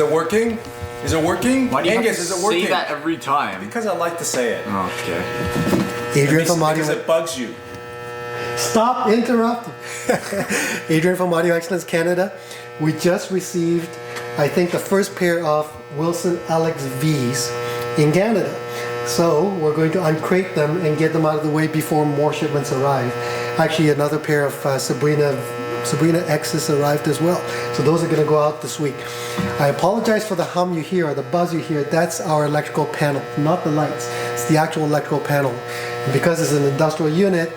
it working? Is it working? Why do you Angus, have to is it working? say that every time? Because I like to say it. Okay. Adrian from Audio. Because it bugs you. Stop interrupting. Adrian from Audio Excellence Canada. We just received, I think, the first pair of Wilson Alexx Vs in Canada. So we're going to uncrate them and get them out of the way before more shipments arrive. Actually, another pair of Sabrina X's arrived as well. So those are going to go out this week. I apologize for the hum you hear or the buzz you hear. That's our electrical panel, not the lights. It's the actual electrical panel. And because it's an industrial unit,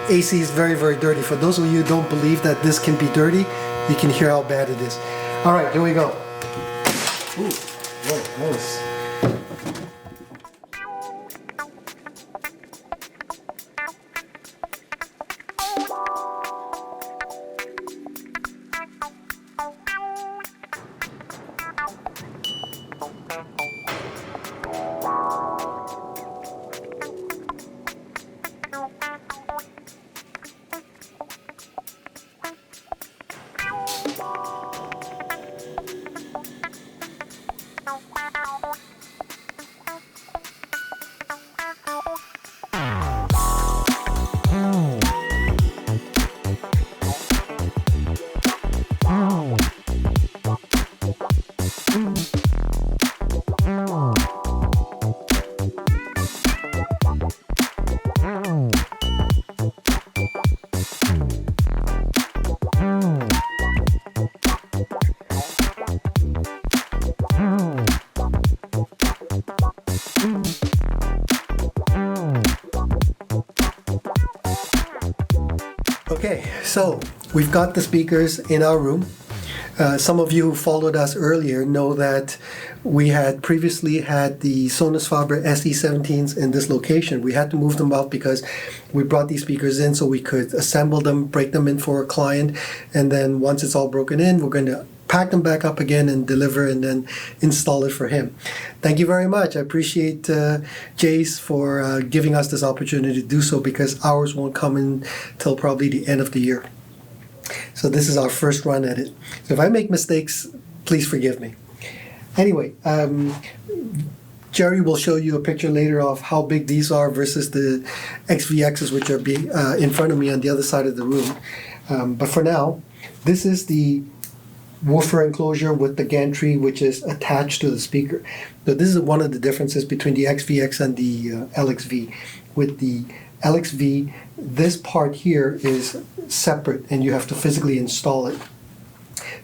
AC is very, very dirty. For those of you who don't believe that this can be dirty, you can hear how bad it is. All right, here we go. Ooh, whoa, nice. Okay, so we've got the speakers in our room. Some of you who followed us earlier know that we had previously had the Sonus Faber SE17s in this location. We had to move them out because we brought these speakers in so we could assemble them, break them in for a client, and then once it's all broken in, we're going to pack them back up again and deliver and then install it for him. Thank you very much. I appreciate Jace for giving us this opportunity to do so because ours won't come in till probably the end of the year. So this is our first run at it. So if I make mistakes, please forgive me. Anyway, Jerry will show you a picture later of how big these are versus the XVXs, which are in front of me on the other side of the room. But for now, this is the woofer enclosure with the gantry, which is attached to the speaker. So this is one of the differences between the XVX and the Alexx V. With the Alexx V, this part here is separate and you have to physically install it.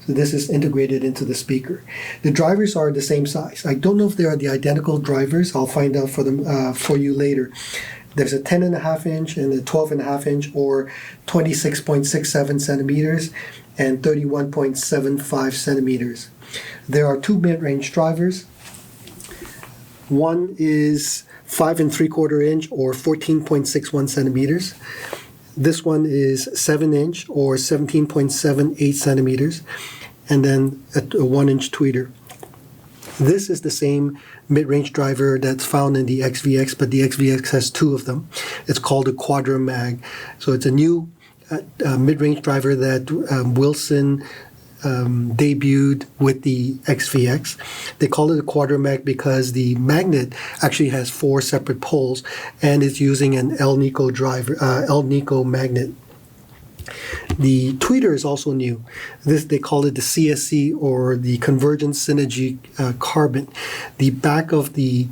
So this is integrated into the speaker. The drivers are the same size. I don't know if they are the identical drivers. I'll find out for them for you later. There's a 10.5 inch and a 12.5 inch or 26.67 centimeters and 31.75 centimeters. There are two mid-range drivers. One is 5 3/4 inch or 14.61 centimeters. This one is 7 inch or 17.78 centimeters, and then a 1 inch tweeter. This is the same mid-range driver that's found in the XVX, but the XVX has two of them. It's called a Quadra Mag. So it's a new mid-range driver that Wilson debuted with the XVX. They call it a Quadra Mag because the magnet actually has 4 separate poles and is using an El Nico magnet. The tweeter is also new. They call it the CSC or the Convergence Synergy Carbon. The back of the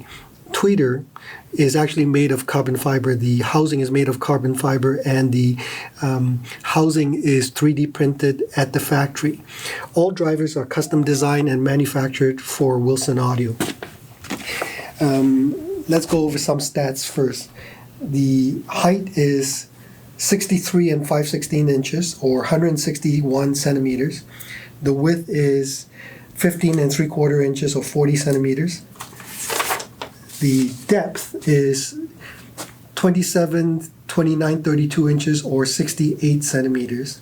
tweeter is actually made of carbon fiber. The housing is made of carbon fiber and the housing is 3D printed at the factory. All drivers are custom designed and manufactured for Wilson Audio. Let's go over some stats first. The height is 63 and 5/16 inches or 161 centimeters. The width is 15 and 3/4 inches or 40 centimeters. The depth is 27, 29, 32 inches or 68 centimeters.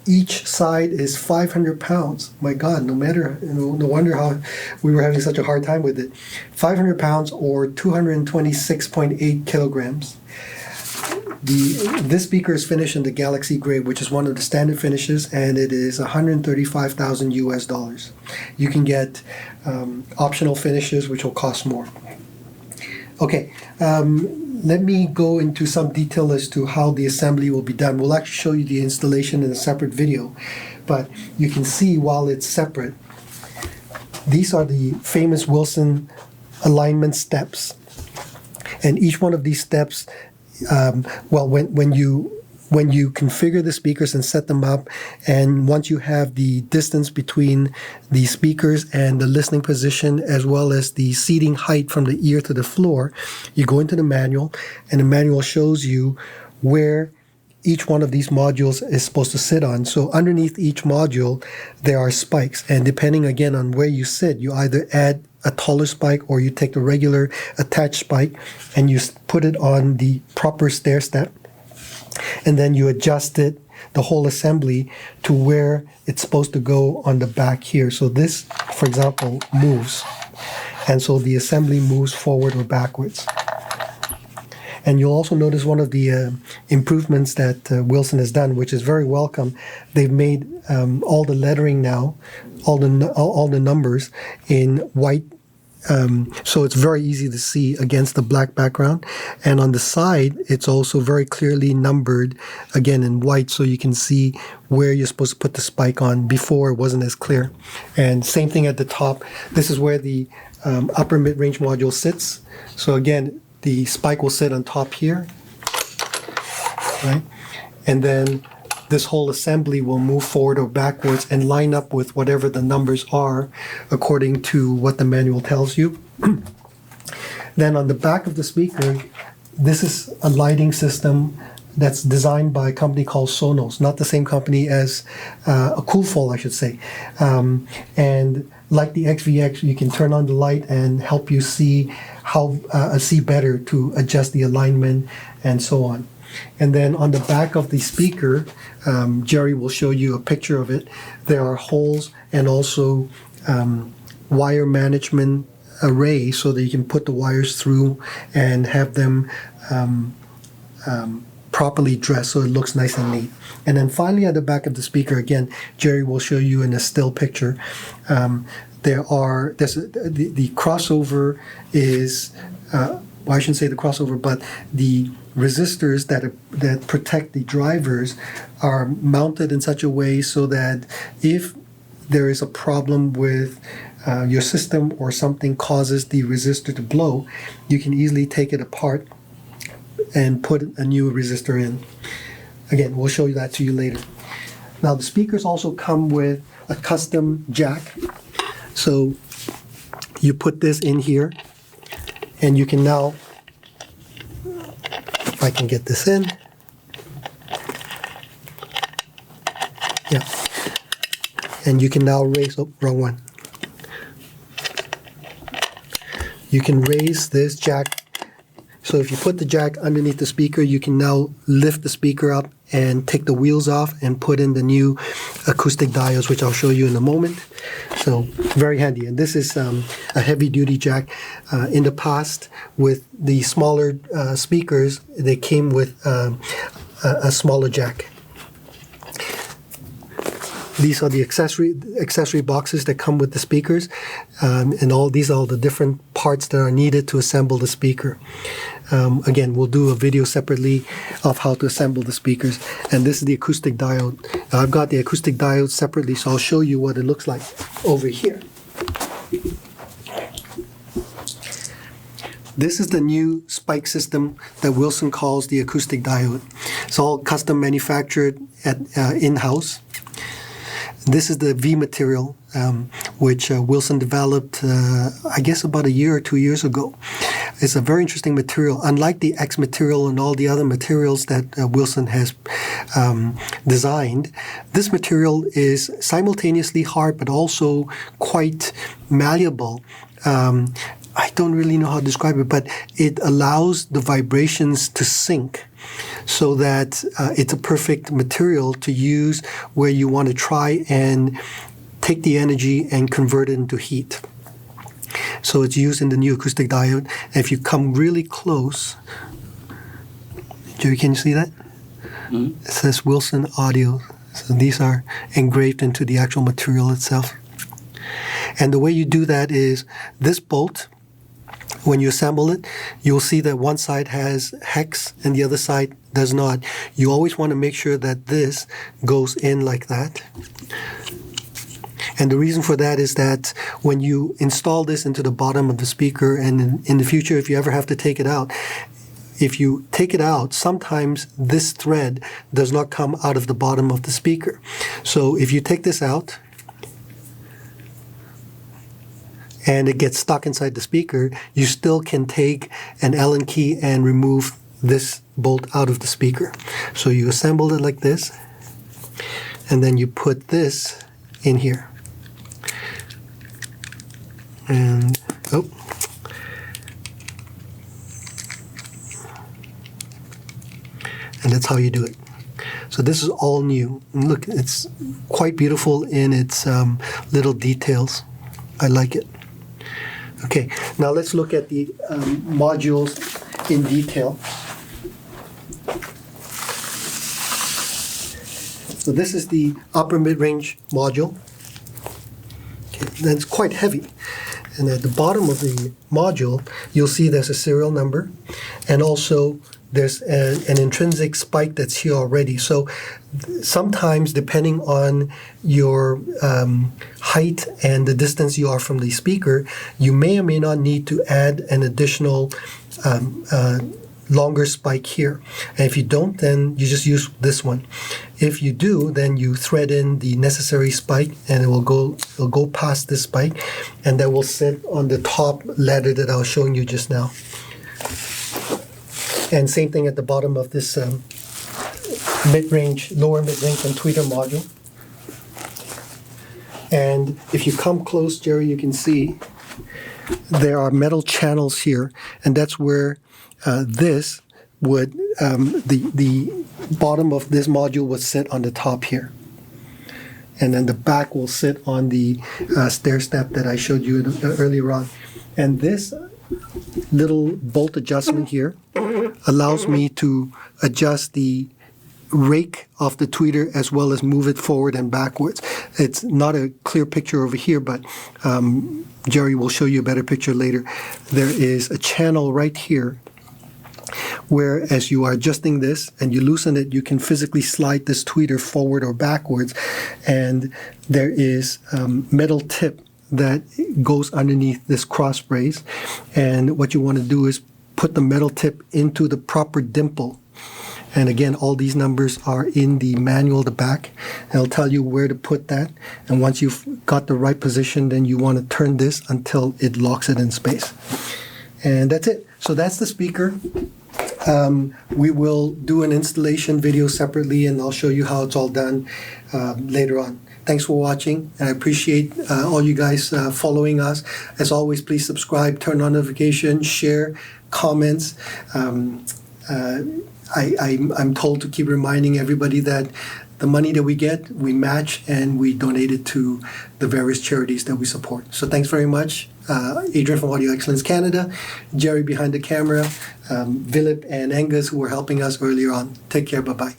Each side is 500 pounds. My God, no wonder how we were having such a hard time with it. 500 pounds or 226.8 kilograms. This speaker is finished in the Galaxy grade, which is one of the standard finishes, and it is $135,000 US. You can get optional finishes, which will cost more. Okay, let me go into some detail as to how the assembly will be done. We'll actually show you the installation in a separate video, but you can see while it's separate, these are the famous Wilson alignment steps. And each one of these steps, when you configure the speakers and set them up, and once you have the distance between the speakers and the listening position, as well as the seating height from the ear to the floor, you go into the manual, and the manual shows you where each one of these modules is supposed to sit on. So underneath each module, there are spikes. And depending, again, on where you sit, you either add a taller spike or you take the regular attached spike and you put it on the proper stair step. And then you adjust it, the whole assembly, to where it's supposed to go on the back here. So this, for example, moves. And so the assembly moves forward or backwards. And you'll also notice one of the improvements that Wilson has done, which is very welcome. They've made all the lettering now, all the numbers in white, so it's very easy to see against the black background. And on the side, it's also very clearly numbered, again in white, so you can see where you're supposed to put the spike on. Before, it wasn't as clear. And same thing at the top. This is where the upper mid-range module sits. So again, the spike will sit on top here, right? And then this whole assembly will move forward or backwards and line up with whatever the numbers are according to what the manual tells you. Then on the back of the speaker, this is a lighting system that's designed by a company called Sonus, not the same company as a Coolful, I should say. And like the XVX, you can turn on the light and help you see see better to adjust the alignment and so on. And then on the back of the speaker, Jerry will show you a picture of it. There are holes and also wire management array so that you can put the wires through and have them properly dressed so it looks nice and neat. And then finally at the back of the speaker, again, Jerry will show you in a still picture. The crossover is, well, I shouldn't say the crossover, but the resistors that protect the drivers are mounted in such a way so that if there is a problem with your system or something causes the resistor to blow, you can easily take it apart and put a new resistor in. Again, we'll show you that to you later. Now the speakers also come with a custom jack. So you put this in here and you can now, if I can get this in, yeah, and you can now raise, oh, wrong one. You can raise this jack. So if you put the jack underneath the speaker, you can now lift the speaker up and take the wheels off and put in the new acoustic diodes, which I'll show you in a moment. So very handy. And this is a heavy-duty jack. In the past, with the smaller speakers, they came with a smaller jack. These are the accessory boxes that come with the speakers, and these are all the different parts that are needed to assemble the speaker. Again, we'll do a video separately of how to assemble the speakers. And this is the acoustic diode. Now, I've got the acoustic diode separately, so I'll show you what it looks like over here. This is the new spike system that Wilson calls the acoustic diode. It's all custom manufactured in-house. This is the V material, which Wilson developed, I guess, about a year or 2 years ago. It's a very interesting material. Unlike the X material and all the other materials that Wilson has designed, this material is simultaneously hard but also quite malleable. I don't really know how to describe it, but it allows the vibrations to sync so that it's a perfect material to use where you want to try and take the energy and convert it into heat. So it's used in the new acoustic diode. And if you come really close, Jerry, can you see that? Mhm. It says Wilson Audio. So these are engraved into the actual material itself. And the way you do that is this bolt, when you assemble it, you'll see that one side has hex and the other side does not. You always want to make sure that this goes in like that. And the reason for that is that when you install this into the bottom of the speaker, and in the future, if you ever have to take it out, if you take it out, sometimes this thread does not come out of the bottom of the speaker. So if you take this out and it gets stuck inside the speaker, you still can take an Allen key and remove this bolt out of the speaker. So you assemble it like this, and then you put this in here. And, oh. And that's how you do it. So this is all new. And look, it's quite beautiful in its little details. I like it. Okay, now let's look at the modules in detail. So this is the upper mid-range module. Okay, then it's quite heavy. And at the bottom of the module, you'll see there's a serial number, and also there's an intrinsic spike that's here already. So sometimes, depending on your height and the distance you are from the speaker, you may or may not need to add an additional longer spike here. And if you don't, then you just use this one. If you do, then you thread in the necessary spike, and it'll go past this spike, and that will sit on the top ladder that I was showing you just now. And same thing at the bottom of this mid-range, lower mid-range and tweeter module. And if you come close, Jerry, you can see there are metal channels here, and that's where this would, the bottom of this module would sit on the top here. And then the back will sit on the stair step that I showed you earlier on. And this little bolt adjustment here allows me to adjust the rake of the tweeter as well as move it forward and backwards. It's not a clear picture over here, but Jerry will show you a better picture later. There is a channel right here where, as you are adjusting this and you loosen it, you can physically slide this tweeter forward or backwards, and there is metal tip that goes underneath this cross brace, and what you want to do is put the metal tip into the proper dimple. And again, all these numbers are in the manual at the back. It'll tell you where to put that, and once you've got the right position, then you want to turn this until it locks it in space. And that's it. So that's the speaker. We will do an installation video separately, and I'll show you how it's all done later on. Thanks for watching, and I appreciate all you guys following us. As always, please subscribe, turn on notifications, share, comments. I'm told to keep reminding everybody that the money that we get, we match, and we donate it to the various charities that we support. So thanks very much. Adrian from Audio Excellence Canada, Jerry behind the camera, Philip and Angus who were helping us earlier on. Take care, bye-bye.